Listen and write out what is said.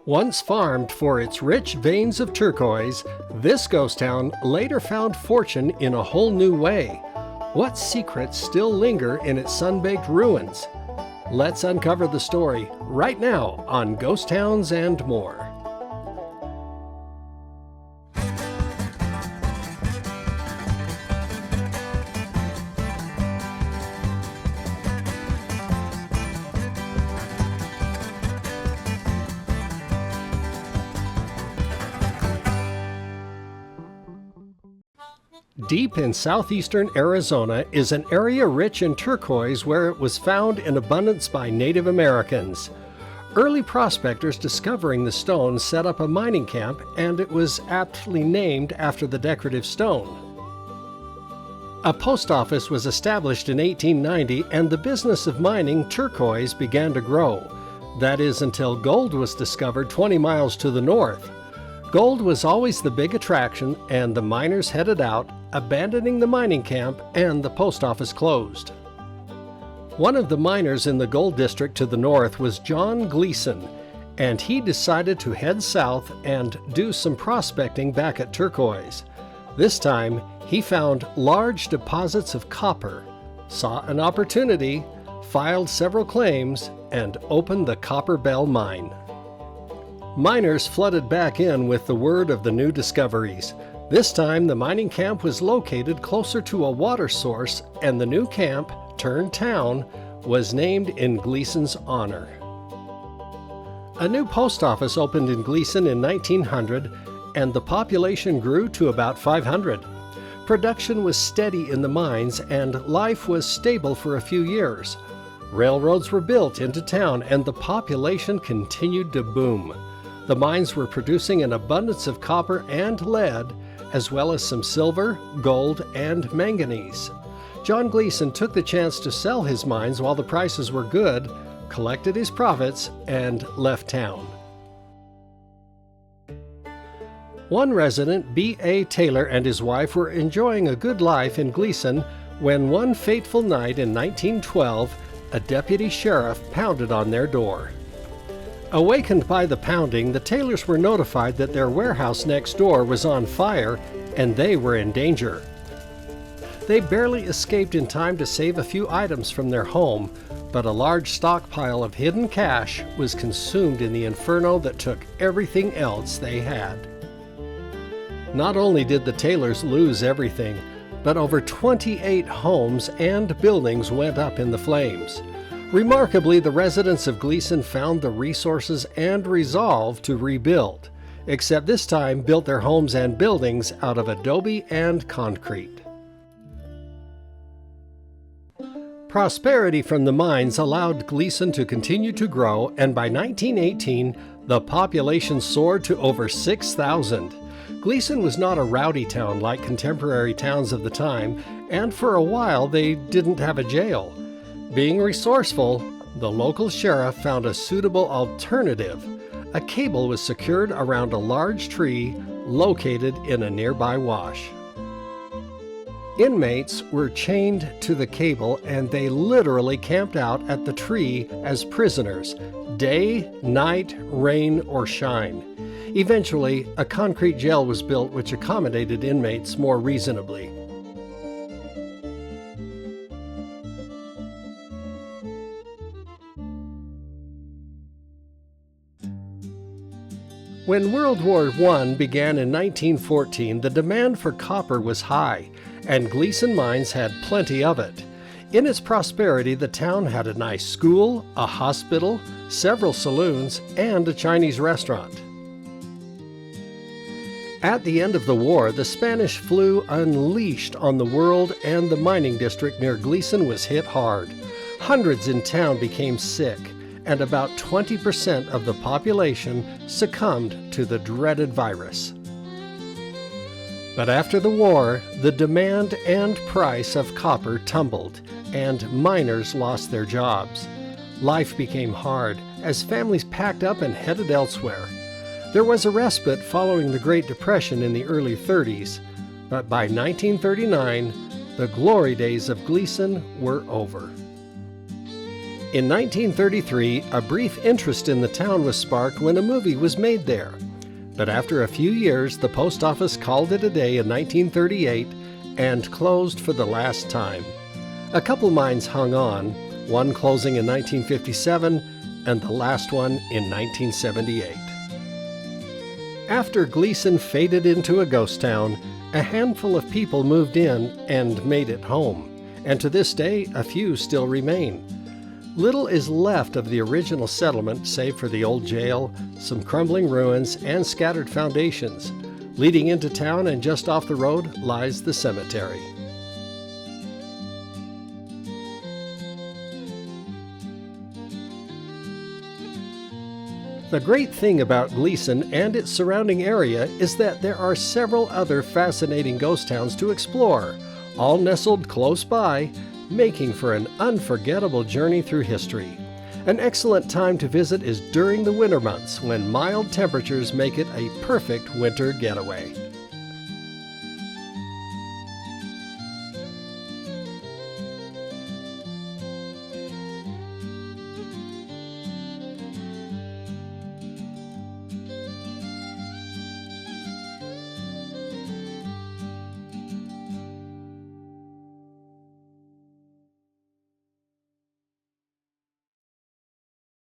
Once farmed for its rich veins of turquoise, this ghost town later found fortune in a whole new way. What secrets still linger in its sun-baked ruins? Let's uncover the story right now on Ghost Towns and More. Deep in southeastern Arizona is an area rich in turquoise where it was found in abundance by Native Americans. Early prospectors discovering the stone set up a mining camp, and it was aptly named after the decorative stone. A post office was established in 1890, and the business of mining turquoise began to grow. That is until gold was discovered 20 miles to the north. Gold was always the big attraction, and the miners headed out, abandoning the mining camp, and the post office closed. One of the miners in the gold district to the north was John Gleeson, and he decided to head south and do some prospecting back at turquoise. This time, he found large deposits of copper, saw an opportunity, filed several claims, and opened the Copper Bell mine. Miners flooded back in with the word of the new discoveries. This time, the mining camp was located closer to a water source, and the new camp, turned town, was named in Gleeson's honor. A new post office opened in Gleeson in 1900, and the population grew to about 500. Production was steady in the mines, and life was stable for a few years. Railroads were built into town, and the population continued to boom. The mines were producing an abundance of copper and lead, as well as some silver, gold, and manganese. John Gleeson took the chance to sell his mines while the prices were good, collected his profits, and left town. One resident, B.A. Taylor, and his wife were enjoying a good life in Gleeson when one fateful night in 1912, a deputy sheriff pounded on their door. Awakened by the pounding, the Taylors were notified that their warehouse next door was on fire and they were in danger. They barely escaped in time to save a few items from their home, but a large stockpile of hidden cash was consumed in the inferno that took everything else they had. Not only did the Taylors lose everything, but over 28 homes and buildings went up in the flames. Remarkably, the residents of Gleeson found the resources and resolve to rebuild, except this time built their homes and buildings out of adobe and concrete. Prosperity from the mines allowed Gleeson to continue to grow, and by 1918, the population soared to over 6,000. Gleeson was not a rowdy town like contemporary towns of the time, and for a while they didn't have a jail. Being resourceful, the local sheriff found a suitable alternative. A cable was secured around a large tree located in a nearby wash. Inmates were chained to the cable, and they literally camped out at the tree as prisoners, day, night, rain, or shine. Eventually, a concrete jail was built which accommodated inmates more reasonably. When World War I began in 1914, the demand for copper was high, and Gleeson Mines had plenty of it. In its prosperity, the town had a nice school, a hospital, several saloons, and a Chinese restaurant. At the end of the war, the Spanish flu unleashed on the world, and the mining district near Gleeson was hit hard. Hundreds in town became sick, and about 20% of the population succumbed to the dreaded virus. But after the war, the demand and price of copper tumbled, and miners lost their jobs. Life became hard as families packed up and headed elsewhere. There was a respite following the Great Depression in the early 30s, but by 1939, the glory days of Gleeson were over. In 1933, a brief interest in the town was sparked when a movie was made there. But after a few years, the post office called it a day in 1938 and closed for the last time. A couple mines hung on, one closing in 1957 and the last one in 1978. After Gleeson faded into a ghost town, a handful of people moved in and made it home, and to this day a few still remain. Little is left of the original settlement save for the old jail, some crumbling ruins, and scattered foundations. Leading into town and just off the road lies the cemetery. The great thing about Gleeson and its surrounding area is that there are several other fascinating ghost towns to explore, all nestled close by, making for an unforgettable journey through history. An excellent time to visit is during the winter months when mild temperatures make it a perfect winter getaway.